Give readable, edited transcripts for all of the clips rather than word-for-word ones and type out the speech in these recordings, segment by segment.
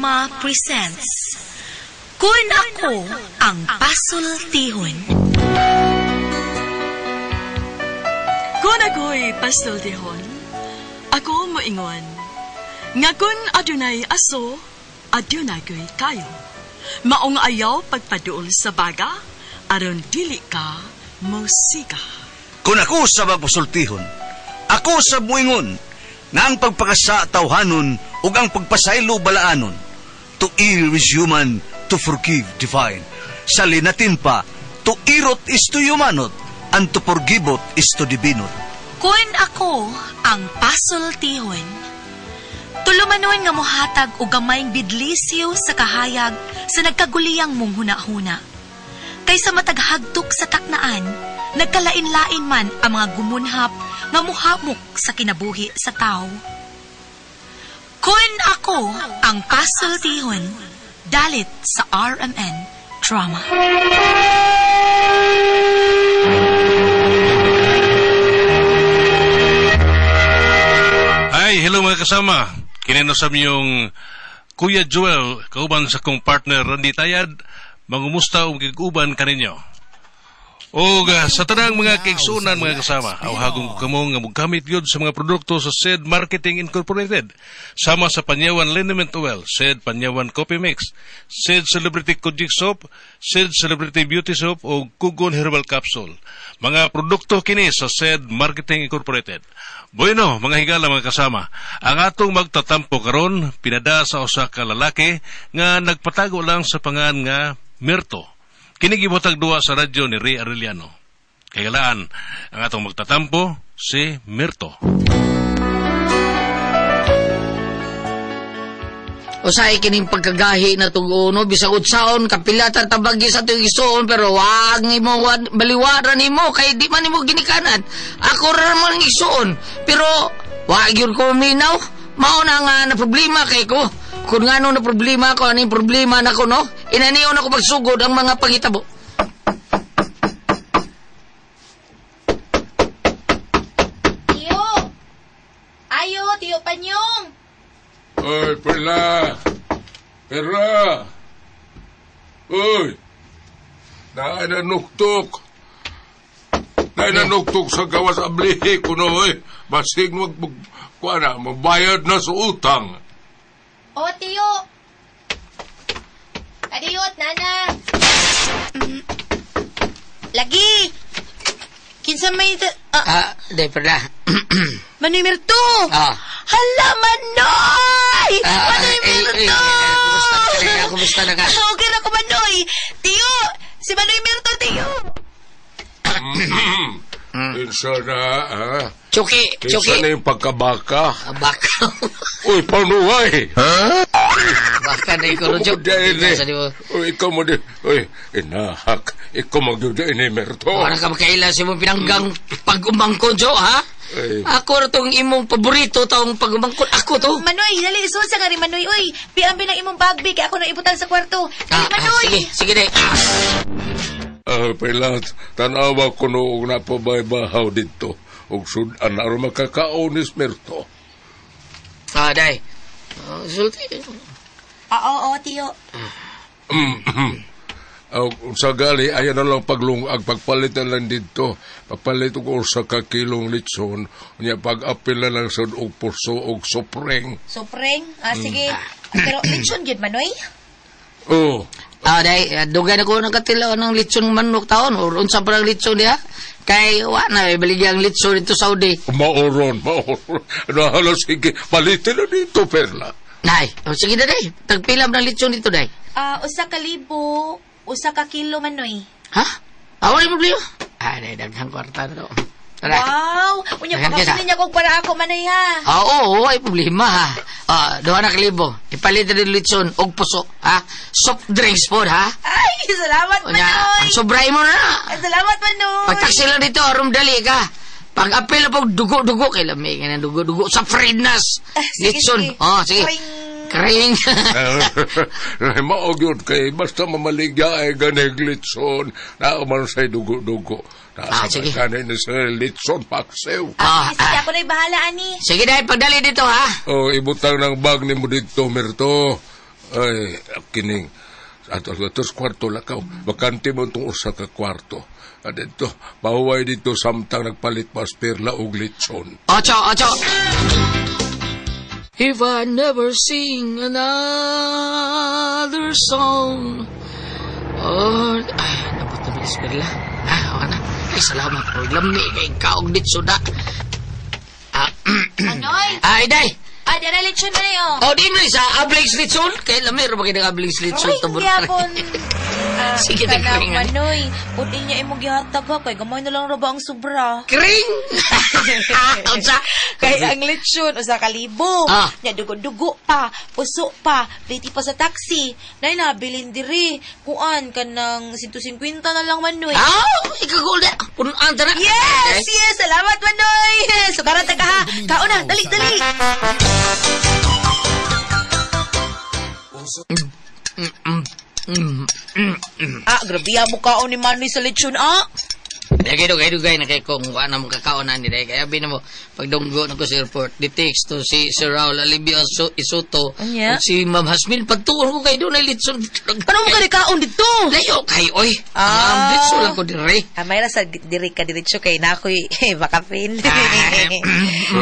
Drama presents Kun Ako Ang Pasultihon. Kun ako'y pasultihon, ako moingon. Nga kun adunay aso, adunay ko'y kayo. Maong ayaw pagpaduol sa baga, aron dili ka musika. Kung ako sa pasultihon, ako sa muingon, na ang pagpakasa tawhanon ug ang pagpasaylo balaanon. To err is human, to forgive divine. Sa linatin pa, to irot is to humanot, and to forgivot is to divinot. Kun ako ang pasultihon, tulumanon nga mohatag og gamayng bidlisyo sa kahayag sa nagkaguliyang mong huna-huna. Kaysa mataghagtok sa taknaan, nagkalain-lain man ang mga gumunhap nga muhamok sa kinabuhi sa tao. Kun ako ang pasultihon, dalit sa RMN Drama. Ay, hello mga kasama. Kinenusam yung Kuya Joel, kauban sa kong partner Randy Tayad, mangumusta o giguban kaninyo. O sa tanang mga kaigsunan mga kasama, awhagong ko kamo nga magkamit yun sa mga produkto sa SED Marketing Incorporated. Sama sa Panyawan Liniment Oil, SED Panyawan Coffee Mix, SED Celebrity Kojic Soap, SED Celebrity Beauty Soap o Kugon Herbal Capsule. Mga produkto kini sa SED Marketing Incorporated. Bueno, mga higala mga kasama, ang atong magtatampo karon pinada sa usa ka lalaki nga nagpatago lang sa pangan nga Mirto. Kinigibotag duwa sa radyo ni Ray Arellano. Kagalaan, ang atong magtatampo, si Mirto. Usay kining pagkagahi na tuguno, bisag utsaon, kapilatan tabagi sa tuyong isuon, pero wag mo baliwaran nimo kay di man nimo ginikanan. Ako ra man ang isuon, pero wag yun ko minaw. Mao na nga na problema kay ko. Kung nga na problema ko, ano yung problema na ko, no? Inaniyaw na ko pagsugod ang mga pangitabo. Tiyo! Ayo, Tiyo Panyong! Oy, Perla! Perla! Uy! Nainanuktok! Nainanuktok sa gawas ablihi ko, no? Basig magbayad na sa utang. O, Tiyo! Adiyot, Nana! Lagi! Kinsa may... Day pala. Manoy Mirto! Hala, Manoy! Manoy Mirto! Kumusta na ka? Okay na ko, Manoy! Tiyo! Si Manoy Mirto, Tiyo! Insa na, ha? Chuki! Insa na yung pagkabaka? Baka? Uy, panuway! Ha? Baka na ikaw, Chuk. Uy, ikaw mo di... Uy, inahak. Ikaw magdudain ni Merto. Wala ka makailan sa mong pinanggang pag-umangkon, Jo, ha? Ako na itong imong paborito taong pag-umangkon. Ako to. Manoy, dali, isusa ka rin, Manoy. Uy, piambi ng imong bagbi, kaya ako na ibutang sa kwarto. Dali, Manoy! Sige, day. Pelat, tanawa ko noong napabaybahaw dito. Ug sudan aron makakaonis Merto. Day. Sulti. Oo, Tiyo. Sa gali, ayan na lang pagpalit na lang dito. Papalit ko sa kakilong litson. Niya pag-apil na lang sa puso o sopreng. Sopreng? Sige. Pero lechon yun, Manoy? Oo. Day, dugay na ko nagkatilaw ng litson manok taon. O unsa pa ng litson diha? Kay, na, baligyan litson dito sa Saudi. Maoron. Nahala, sige, palitin na dito, Perla. Day, sige na, day. Tagpilam ng litson dito, day. 1,000, 1 kilo, Manoy. Ha? Wala problema. Day, daghang kwarta na to. Tara. Wow! Unya pa kasi niya kung para ako, Manoy, ha? Oo, ay problema, ha? 200 libo. Ipalit na litson og puso, ha? Soft drinks po, ha? Ay, salamat, Manoy! Sobray mo na. Ay, salamat, Manoy! Pagtaksi lang dito, rumdali ka. Pag-apil na pag dugo-dugo, kay lamig na dugo-dugo sa friednas. Litson. Sige. Kring. Maog yun kay basta mamaligya ay ganeg litson na umano sa'y dugo-dugo. Sige. Kanin sa litson paksew. Sige, ako na'y bahala, ani. Sige dahil, pagdali dito, ha? Ibutang ng bag ni mo dito, Mirto. Ay, kining. Atos kwarto lakaw. Bakante mo itong usa ka kwarto. Dito, pahuway dito samtang nagpalit mas perla og lechon. Ocho. If I never sing another song. Dapat na bilis perla. Okay na. Ay, salamat. Lami kay kaog dito na. Manoy! Ay, day! Dara lechon na niyo. Di mo sa Ablaze Litson? Kaya lamir ba kayo ng Ablaze Litson? Ay, gyapon. Sige, nagkring. Manoy, pudin niya imong gihatag ha, kay gamay na lang ra ba ang sobra. Kring! Unsa? Kay ang lechon, usa ka libo. Nya dugo-dugo pa, puso pa, pliti pa sa taxi. Nay nabilin diri, kuan kanang 150 na lang Manoy. Ikagol na. Punuan ta na. Yes, salamat Manoy. Sukaran ta ka ha. Kaon na, dali. Grabe mo kaon ni Manoy sa lechon, Dugay na kay kung wala mo kakaunan ni Day. Kaya bina mo, pagdunggo na ko sa airport, di-text to si Sir Raul Alibio Isuto. Anya? Si Ma'am Hasmin, pagtuon ko kayo doon ay litson. Paano mo ka di kaon dito? Layo kayo, oy. Litson lang ko dire. Mayra sa diri ka diretso kay na ako'y baka pin.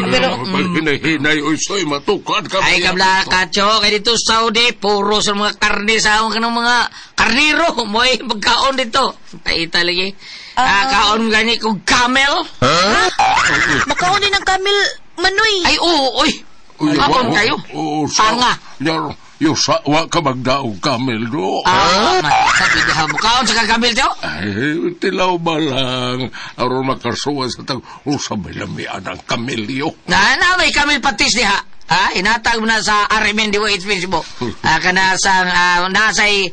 Pero, hinay-hinay, oy, soy, matukad ka. Ay, kabla, Kacho, kaya dito Saudi, puro sa mga karne sa akong kanong mga karniro. Mo'y magkaon dito. Paita lagi. Kaon gani kong camel. Makaon din ng camel, Manoy. Ay, oo, oy. Kaon kayo. Panga. Yung sawa ka magdaog camel do. Sabi na mo. Kaon sa kakamil to? Ay, tilaw ba lang. Aron makasuwa sa tag usabay lamian ang kamelyo. May kamil patis diha. Inatag mo na sa Arimendi wa it's Facebook. Kana sa nasay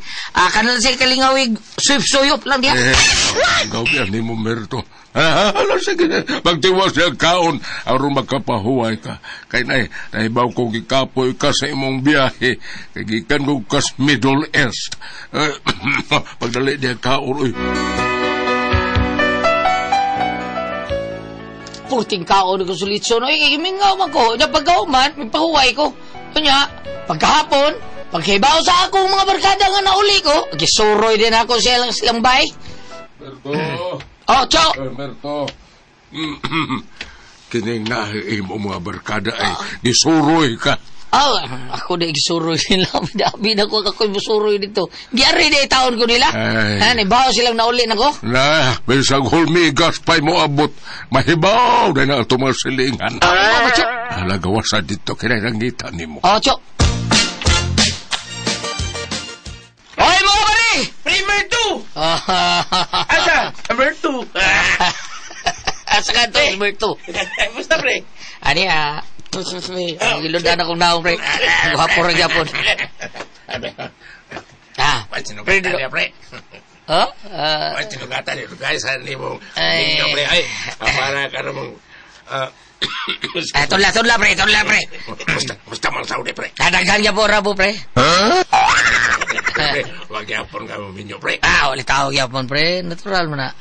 kanal sa kalingawig swift suyop lang diha. Ikaw yan ni mo merto. Sige, magtiwas siya kaon aron magkapahuway ka. Kay naibaw ko gikapoy ka sa imong biyahe. Kay gikan ko kas Middle East. Pagdali diya kaon, uy. Puting kaon ko sulitson. Ay, mingaw man ko. Pagkauman, may pahuway ko. Kanya, pagkahapon, pagkibaw sa akong mga barkada nga nauli ko, gisuroy din ako silang bay. Merto. Cho. Merto. Kining nahiim o mga barkada ay gisuroy ka. Ako na gisuroy nila. Dabi na ko ako'y musuroy dito. Giyari na taon ko nila. Ibaw silang nauli na ko. Bisag hulmigas pa'y mo abot. Mahibaw na na ito mga silingan. Alagawas sa dito kinailangitan ni mo. Cho. Oy, mga pari! Number 2! Asa? Number 2! Asa ka ito, number 2? Basta, pre? Ani, gilundan akong naong, pre. Guhapo rin yapon. Pre, dito, pre. Sinugatan dito, guys. Hindi mo, pre. Ay, para ka namang... Tula, pre. Basta mang Saudi, pre. Kadaghan niya po, rabo, pre. Huwag yapon ka mong minyo, pre. Ulit tawag yapon, pre. Natural mo na.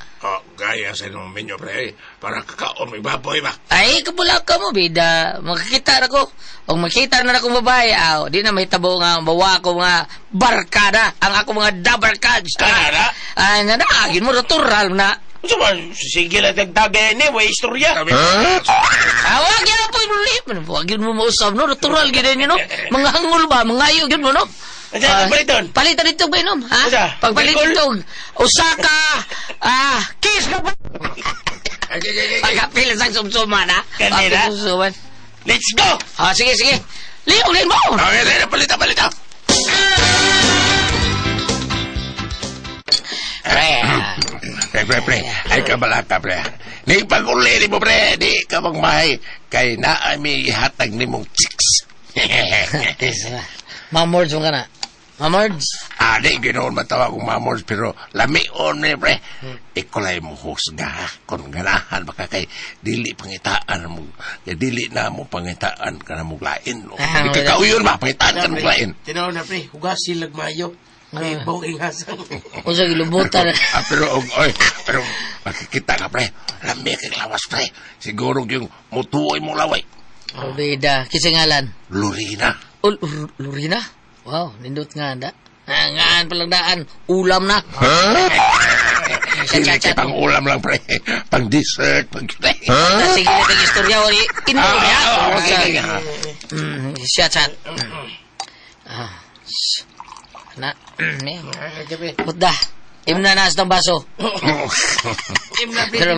Gaya sa mong minyo, pre. Para kakaon may baboy ba? Ay, kapula ka mo, bida. Makakita na ko. O makita na akong babae, di na may tabo nga bawa ko mga barkada. Ang ako mga dabarkads. Kanada? Ay, nanagin mo, natural mo na. Ano ba? Sige lang tagtagay ni, may istorya. Wag yan po yung ulit. Wag yun mo mausap, no? Natural ginin yun, no? Mga hangul ba? Mga ayaw yun mo, no? Palitan? Palitan ito ba, no? Pagpalitan ito, Osaka, kiss ka ba? Pagkapilis ang sumsuman, ha? Kanina? Let's go! Sige. Liulin mo! Okay, palitan. Pre. Ay kabalata, pre. Ni pag-uli mo, pre. Di ka magmahay. Kay naami ihatag ni mong chicks. Mamords mo ka na. Mamords? Di ginoon matawag kong mamords. Pero lamion ni, pre. Ikulay mo husga. Kung ganahan baka kay dili pangitaan mo. Kay dili na mo pangitaan ka na mong lain. Ikakauyon ba? Pangitaan ka na mong lain. Tinaw na, pre. Hugasin lagmayo. May bawing hasang. O sa gilubutan. Pero makikita ka, pre. Lami kang lawas, pre. Siguro yung mutuoy mong laway. Bida, kisingalan. Lurina. Lurina? Wow, nindot nga da. Ngaan palang daan. Ulam na. Hindi kay pang ulam lang, pre. Pang dessert. Sige na tayong istorya. Kinuha ya. Siya, chan. Na. Putda. Imna na sa baso. Pero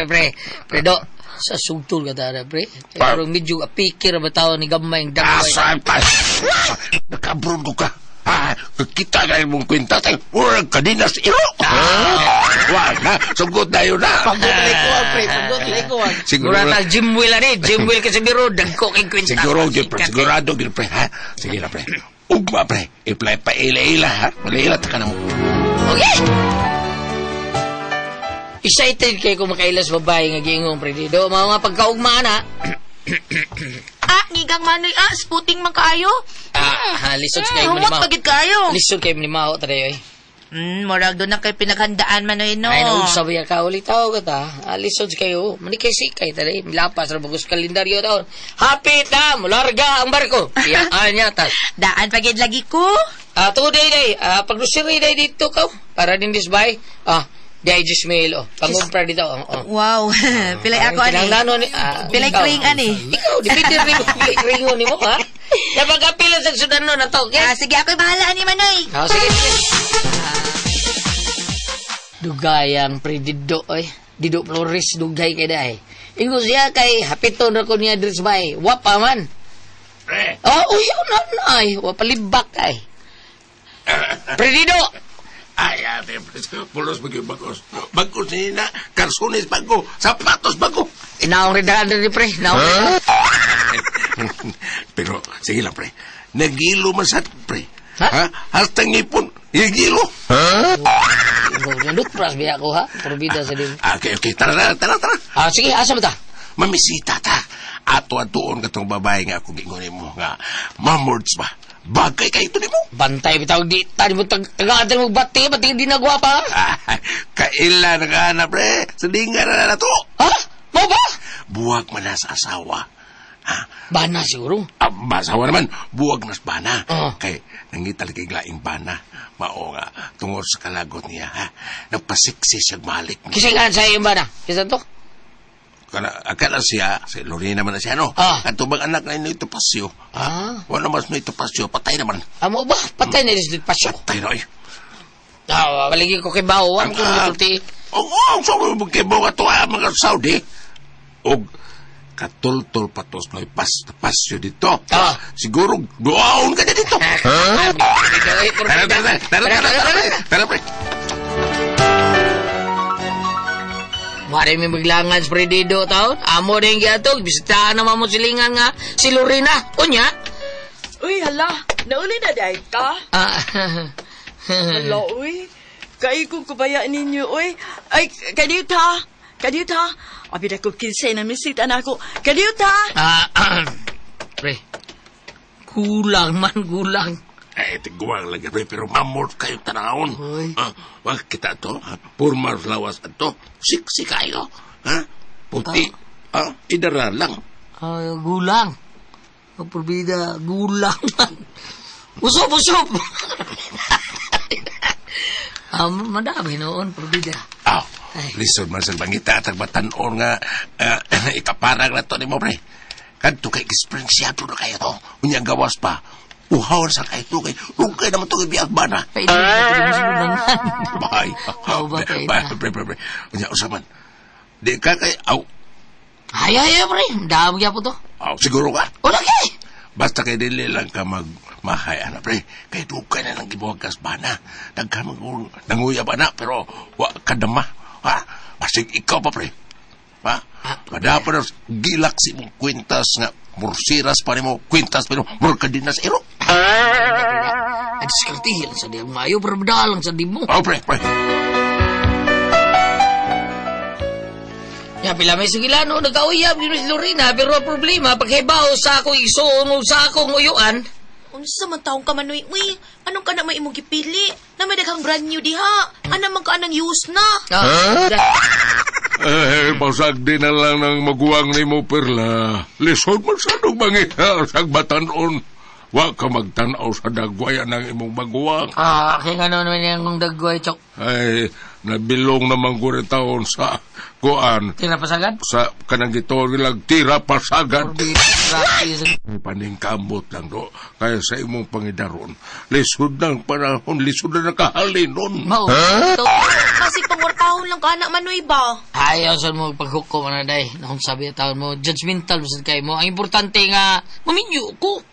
pre, do. Sa sugtol ka tara, pre. Pero medyo apikir ba tao ni gamay ang dagway. Nakabron ko ka. Kita na mong kwenta tayo. Urang kadinas iro. Wala, sugot na yun na. Pagod-likuan, pre. Pagod-likuan. Sigurado Jim Will ani. Jim Will kasi biro. Dagko kay kwenta. Sigurado, pre. Sige na, pre. Ugma, pre. I-play pa ila-ila, ha? Malila, taka na mo. Okay. Excited kayo kung makailas babae nga gingong, pre. Do, mga pagkaugmaan, ha? Ngigang manoy, sputing man kaayo. Lisod kayo mo ni Humot pagid kaayo. Lisod kayo mo ni Maho, tayo, Morag doon na kayo pinaghandaan manoy, no? Ay, sabi ka, ulit tao ka ta. Lisod kayo. Manikay-sikay, tayo. Milapas, rabagos kalendaryo taon. Happy na, mularga ang barko. Iyaan niya, ta. Daan pagid lagi ko. Today, day. Pag-grocery day dito ka. Para din disbay. Day, Jismail, pangumpra dito. Wow. Pilay ako, ani. Pilay kring, ani. Ikaw, dipindi rin mo. Pilay kring mo ni mo, ha? Napag-apila sa sudan no, na to, okay? Sige, ako'y bahala, ani, manoy. Sige. Dugayang pre-dido, Dido Flores, dugay kay dahi. Ingo siya kay hapito na ko niya disbay. Wapa man. Ay, wapalibak, ay. Pre-dido! Ay, ate, pulos bagos. Bagos niya na, karsones bago, sapatos bago. Naong rin ni pre, naong Pero, sige lang, pre. Nagilo man sa pre. Ha? Hasta ngipon, nagilo. Nandut pras biya ko, ha? Probida sa din. Okay, tara. Sige, asa ba ta? Mamisita ta. Ato-atoon katong babae nga akong gingunin mo nga. Mamords ba? Bagay kayo ito ni mo. Bantay bitaw di tadi mo tagaan mo bati di nagwapa. Kaila naghanap pre. Sadingan na to. Ha? Mo ba? Buwag man na sa asawa. Bana siguro. Asawa naman. Buwag nas bana. Kay nangital kay glaing bana. Mao nga tungod sa kalagot niya. Nagpasiksi siya malik. Kisingan sa iyo bana. Kisa to? Akala siya, si Lorena naman na siya, no? At tubang anak na ito pasyo. Wala mas na ito pasyo, patay naman. Mo ba? Patay na ito pasyo? Patay na, baligi ko kay Bao, ang kung nituti. So, magkibaw ka ito, mga Saudi. O, katultol patos na pasyo dito. Siguro, doon ka na dito. Tara, pre. Mari may maglangan sa predido taon. Amo rin giatog. Bisitahan naman mo silingan nga si Lorena. Kunya? Uy, hala. Nauli na dahi ka? Hala, uy. Kaya kong kubaya ninyo, uy. Ay, kadiyot ha. Abi na ko kinsay na misita na ako. Kadiyot ha. Pre. Gulang. Ay, tiguang lagi, pero mamort kayo tanahon. Wag kita to, purmar lawas ato, siksi kayo. Puti, idara lang. Gulang. Probida, gulang. Usop. Madami noon, probida. Lisod man sa bangita, tagbatanon nga, ikaparang na to ni mo, pre. Kadto kay experiensyado na kayo to, unyang gawas pa. Uhawan sa kayo kay rungkay naman ito ibiyag ba na? Bahay. Pre. Unya, usaman. Di ka kay, Ay, pre. Dami po to. Siguro ka? Wala kay. Basta kay dili lang ka magmahay, pre. Kay dukay na lang gibuhag kas ba na. Nanguya ba na, pero kadama. Basig ikaw pa, pre. Madapa na gilaksi mong kwintas nga mursiras pa ni mo, kwintas pa ni mo, murkadinas iro. Ay, diskartihil sa diyan mayo, pero madalang sa di mo. Pre. Ya, pila may sigilano, nag-auyab yun si Lorena, pero problema, paghibaw sa akong isuon o sa akong uyuan. Unsa man taong ka manoy, uy, anong ka na may imong gipili? Na may daghang brand new diha. Anang ka nang use na. Pasag din na lang ng maguwang ni mo, Perla. Lisod man sa nung mangiha sa batanon. Wa ka magtanaw sa dagwayan ng imong baguwang. Kaya nga naman yan kong dagway, Chok. Ay, nabilong naman ko rin taon sa kuan. Tira pasagad? Sa kanang gito nilang tira pasagad. Gratis. Paning kamot lang do. Kaya sa imong pangidaron, lisod ng panahon, lisod na nakahalinon. Mau. Kasi pangwartahon lang ka, anak Manoy ba? Ayaw sa mo paghukom, day. Nakong sabi na taon mo, judgmental masad kayo mo. Ang importante nga, maminyo ko.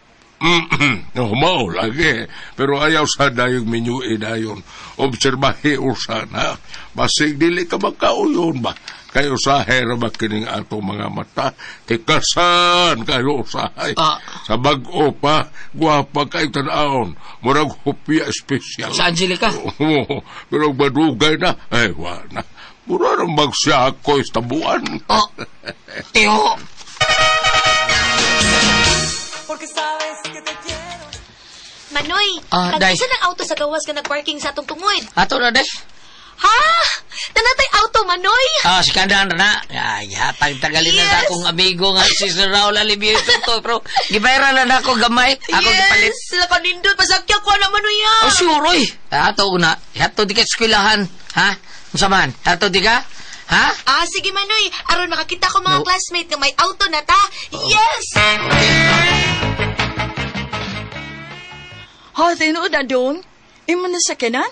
Mao lagi. Pero ayaw sa dayong minyuin ayon. Obserbahe usana. Basig dili ka magkauyon ba? Kayo usahay ra ba kining ato mga mata? Tikasan kayo usahay. Sa bag-o pa, guwapa kayo tanaon. Murag hupya espesyal. Sa Angelica? Pero badugay na. Ay, wala. Mura nang magsiya ako istabuan. Tiyo. Manoy, kagisa ng auto sa gawas ka nag-parking sa atong tungod. Ato na, day. Ha? Nanatay auto, Manoy? Si Kandan na. Ay, tagalin na sa akong amigo nga si Sir Raul Alibio to. Pero, gibayra na ako gamay. Ako gipalit. Yes, sila ka nindot. Pasakya ko na, Manoy, ya. Sure, oy. Ato na. Hato di ka eskwelahan. Ha? Masaman? Hato di ka? Ha? Sige, Manoy. Aron makakita ko mga classmate nga may auto na ta. Yes! Tinuod na doon? Imo na sa kanan?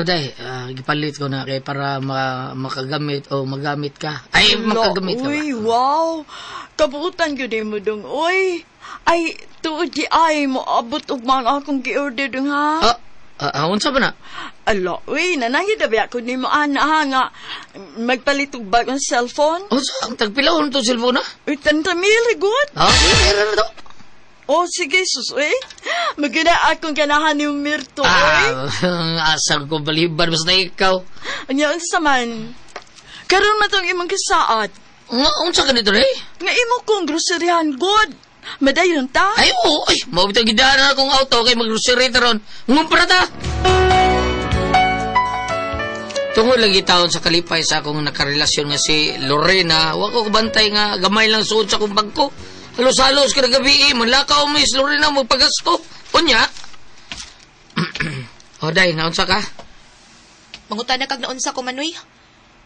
Day. Gipalit ko na kay para makagamit o magamit ka. Ay, makagamit ka ba? Uy, wow. Kabuutan ko din mo dong, uy. Ay, tuod di ay mo abot og mga akong gi-order dong, ha? Unsa ba na? Ala, uy, nanangid na ba ako ni mo, ana, ha, nga. Magpalit og bagong cellphone? Ang tagpilahon to cellphone, ha? Uy, 30,000, good? Meron na to. Sige, sus, uy. Maganda akong ganahan ni Mirto, uy. Asal ko baliban, basta ikaw. Anya, unsa man. Karon matong imong kasaat. Unsa ka nito, eh? Nga imo kong groceryahan, good. Madayon ta? Ay, oo. Ay, mabitang gidaan akong auto kay mag-grocery taron. Ngumpara ta. Tungod lagi taon sa kalipay sa akong nakarelasyon nga si Lorena, wa ko kabantay nga gamay lang suod sa akong bangko. Halos-halos ka na gabi, manlakaw mo is Lorena magpagasto. Unya? Day, naunsa ka? Mangutan na kag naunsa ko, Manoy.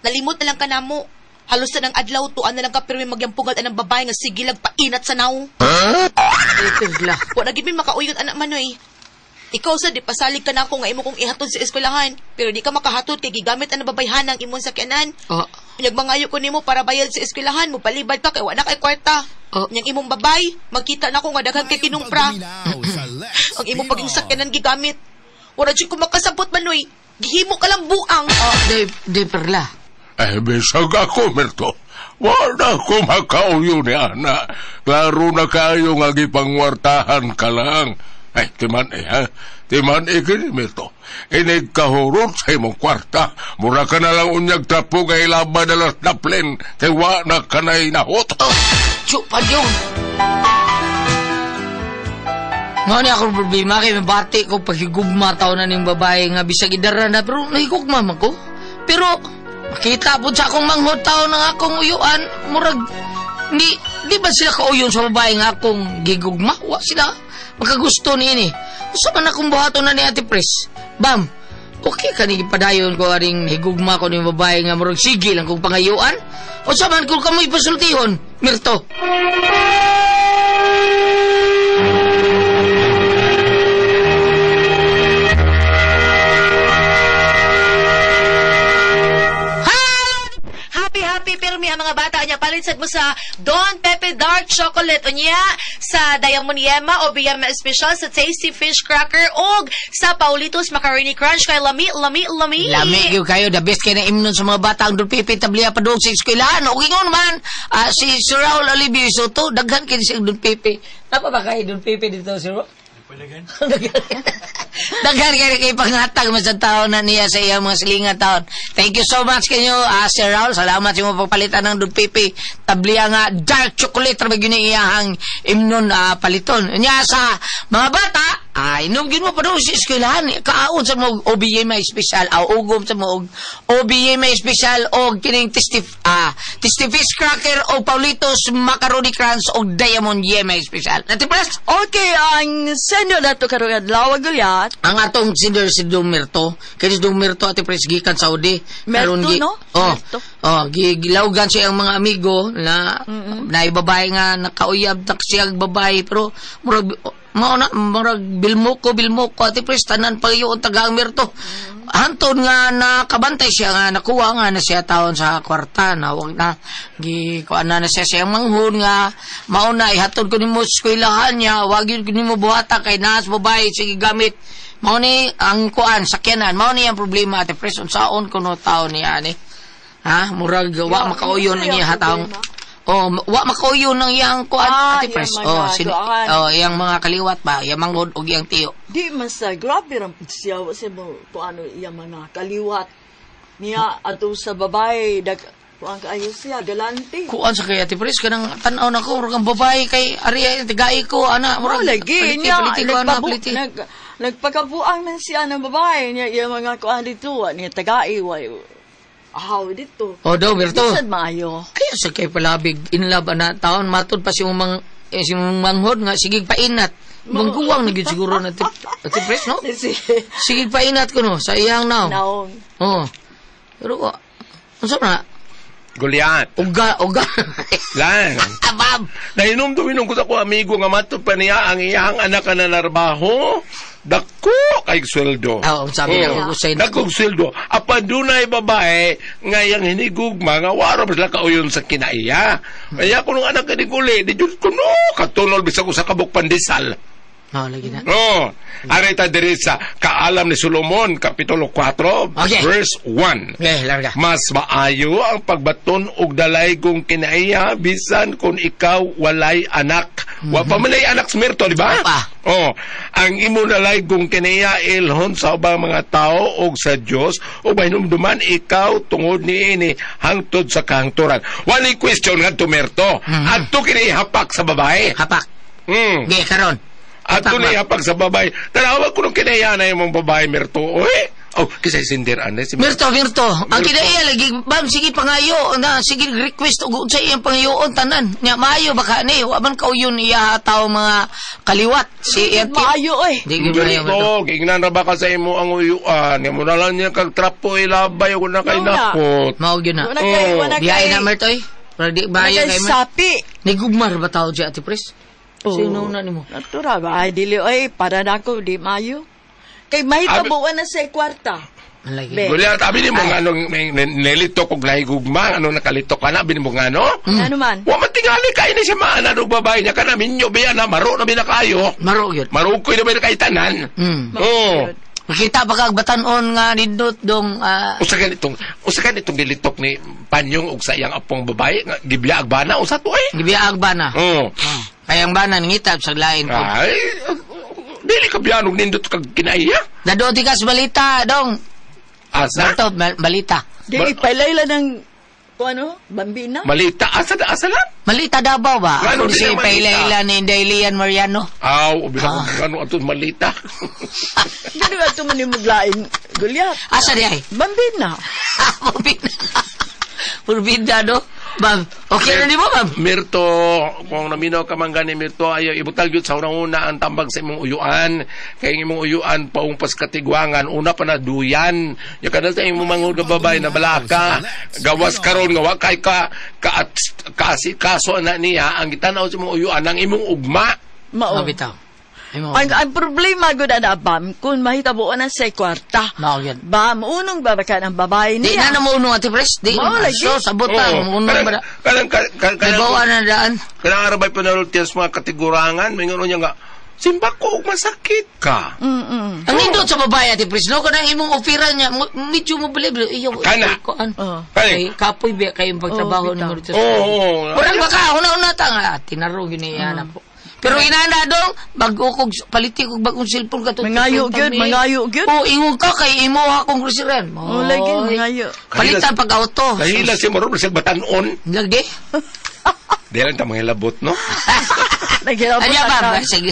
Nalimot na lang ka na mo. Halos na ng adlaw, tuan na lang ka pero may magyampugal anang babae nga sigilag painat sa naong. Tigla. Wa nagid mi makauyon anak Manoy. Ikaw sa di pasalig ka na ako nga imo kong ihatod sa eskwelahan, pero di ka makahatod kay gigamit ang babayhan ng imong sakyanan. Unyag mangayo ko nimo para bayad sa eskwelahan mo, palibad pa kay wa na kay kwarta. Unyag imong babay, magkita na ko nga daghan kay kinumpra. Ang imong paging sakyanan gigamit. Wala jud ko makasabot, Manoy. Gihimo ka lang buang. Di perla. Bisag ako, Mirto. Wala ko makauyo ni Ana. Klaro na kayo nga gipangwartahan ka lang. Ay, timan ha? Timan kini, Mirto. Inig kahurot sa imong kwarta. Mura ka na lang unyag tapo kay laban na las naplen. Kay wa na ka na inahot. Chupad yun. Nga niya akong problema kay mabati ko paghigugma taon na ning babae nga bisag idara na pero nahigugma man ko. Pero makita po sa akong manghot taon ng akong uyuan, murag di ba sila kauyon sa babae nga akong gigugma? Wa sila makagusto niini. Usa man akong buhaton na ni Ate Pres. Bam, okay ka ni padayon ko aring higugma ko ni babae nga murag sige lang kong pangayuan? Usa man kung kamoy pasultihon, Mirto? Happy pero may mga bata niya palinsad mo sa Don Pepe Dark Chocolate unya sa Diamond Yema o Biyama Special sa Tasty Fish Cracker o sa Paulitos Macaroni Crunch kay lami yung kayo the best kay na imnon sa mga bata ang Don Pepe tablia pa doon sa eskwelahan o kingon man si Sir Raul Alibio Soto daghan kini si Don Pepe napa ba kay Don Pepe dito Sir daghan kay panghatag mas taon na niya sa iyang mga silingan taon. Thank you so much kanyo Sir Raul, salamat sa imong pagpalitan ng Don Pepe tablia nga dark chocolate ra gyud iyang imnon paliton nya sa mga bata Ay, nung mo pa doon sa eskwelahan, kaon sa mo OBA may special, ugom sa mo OBA may special, o kining testifis cracker, o Paulitos macaroni crunch, o diamond yemay special. Ati Pres? Okay, ang senior na to karong adlaw Gulyat. Ang atong senior si Dumerto, kaya si Dumerto Ati Pres, gikan Saudi. Merto, no? Merto. Gilawgan siya ang mga amigo na naibabay nga, nakauyab na siyang babae, pero marag bilmoko Ati Pres, tanan pa yung tagang Merto. Hantod nga nakabantay siya nga, nakuha nga na siya taon sa kwarta na wag na kuha na siya siyang manghun nga mauna ihatod ko nimo eskwelahan niya, wag yun ko nimo buhata kay nas babae sige gamit mao ni ang kuan sakyanan, mao ni ang problema Ati Pres unsaon kuno taon niya ani murag wa makauyon ang iya taong wa makauyon ng iyang kuan Ati Pres iyang mga kaliwat ba iyang manghod og iyang tiyo di masa grabe ram siya sa mo kuano iyang mga kaliwat niya ato sa babae kuan kaayo siya galante kuan sa kay Ati Pres kanang tan-aw nako murag ang babae kay ari tigai ko ana murag lagi niya nagpakabuang man siya ng babae niya iyang mga kuan dito niya tagai dito. Daw, Berto. Bisad maayo. Kaya sa kay palabig, in love, taon, matod pa si mong manghod nga, sigig painat. Mangguwang na yun siguro na Ati Pres, no? Sigig painat ko, no? Sa iyang naong. Naong. Pero, ano na? Gulyat. Uga. Lang. Abab. Nainom-duminom ko sa ko amigo nga matod pa niya ang iyang anak na narbaho. Dako kay sweldo. Sabi na ko sa'yo. Dakong sweldo. Apa dunay babae ngayang hinigugma nga waro sila kauyon sa kinaiya. Kaya ko nung anak ni Guli, di Diyos ko no, katulol bisag ko sa kabuk pandesal. Lagi na. Arita diri sa Kaalam ni Solomon, Kapitulo 4, verse 1. Larga. Mas maayo ang pagbaton og dalay kung kinaiya bisan kung ikaw walay anak. Wa pa man ay anak smerto, di ba? Ang imo dalay kung kinaiya ilhon sa ubang mga tao og sa Dios o bahinumduman ikaw tungod niini hangtod sa kahangturan. Wala question nga tumerto. Adto kini hapak sa babae. Hapak. Karon. At tunay hapag sa babae. Tanawag ko nung kinaya na yung babae, Merto. Kasi sindiran na si Merto. Ang kinaya lagi, bam, sige pangayo, sige request sa iyang pangayoon, tanan. Nya, maayo baka ni, waman kauyon iya tao mga kaliwat. Si Iyang maayo, Merto, gignan na baka sa imo ang uyuan. Yan mo na lang niya kag trapo ilabay, ako na kay nakot. Maog yun na. Biyay na, Merto, Biyay kay sapi. Nigugmar ba tao dyan, Ati Pres? Sino na ni mo? Natura ba? Dili, para na ako, di mayo. Kay mahitabuan na sa kwarta. Gulyat, abi ni mo nga nung nilitok og lahigugma, nakalitok ka na, binimo nga Ano man? Wa matingali kayo ni si Maana nung babae niya, ka namin nyo, biya na, maro na binakayo. Maro yun. Maro ko yun na binakaitanan. Makita pa kag batanon nga nindot dong usakan itong nilitok ni Panyong ug sa iyang apong babae nga gibiyaag bana usa to gibiyaag bana. Kayang bana ngitab sa lain ko. Ay, dili ka biyanog nindot kag kinaiya. Dado di kas balita dong. Asa? Balita. Dili palayla ng Bambina? Malita. Asa lang? Malita Davao ba? Ano si Pailayla ni Dailian Mariano. Bilang ano ato malita. Gano nga ito manimuglain, Gulyat? Asa di ay? Bambina. Bambina. Purbida, no? Bam, okay na di mo, Bam? Mirto, kung naminaw ka man gani, Mirto, ayaw ibutag yun sa unang-una ang tambag sa imong uyuan. Kaya imong uyuan paumpas katigwangan. Una pa na duyan. Yung ka na sa imong mangod na babae na balaka. Gawas karon nga wakay kaso na niya ang gitanaw sa imong uyuan ang imong ugma. Mabitaw. Ang problema gud na Bam, kung mahitabuan na sa kwarta. Bam, unong babaka ng babae niya. Di na namunong Ati Pres. Di so sabutan. Unong ba? Nagawa na daan. Kanang arabay panarultias mga katigurangan, may ngano niya nga, simba ko, masakit ka. Ang indot sa babae, Ati Pres, no? Kanang imong opera niya, medyo mo believe. Kana. Kapoy ba kayong pagtrabaho ni Moritas? Parang baka, una-una ta nga, tinarong yun niya na po. Pero inana dong, mag-ukog, paliti kong bagong cellphone ka to. Mangayo gyud. Ingog ka kay imo akong grosiran. Lagi, mangayo. Palitan pag-auto. Kahila si Marong, nasag batanon. Lagi. Di lang ta mga labot, no? Nagkirabutan Anya, na. Bam? Sige.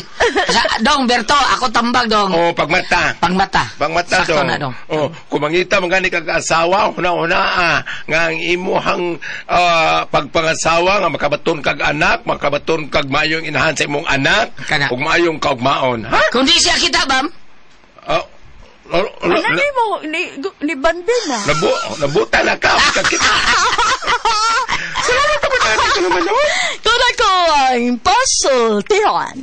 Dong, Berto, ako tambag, Dong. Oh, pagmata. Pangmata. Pangmata Sakto dong. na, Dong. Oh, kung mangita magani kag asawa, una-una nga ang imuhang pagpangasawa nga makabaton kag anak, makabaton kag maayong inahan sa imong anak, Kana. ug maayong kaugmaon. Ha? Kung di siya kita, Bam, Ano ni Bandin na? Nabuta na ka. Kita. Salamat naman natin ko naman. Kung ako ang pasultihan.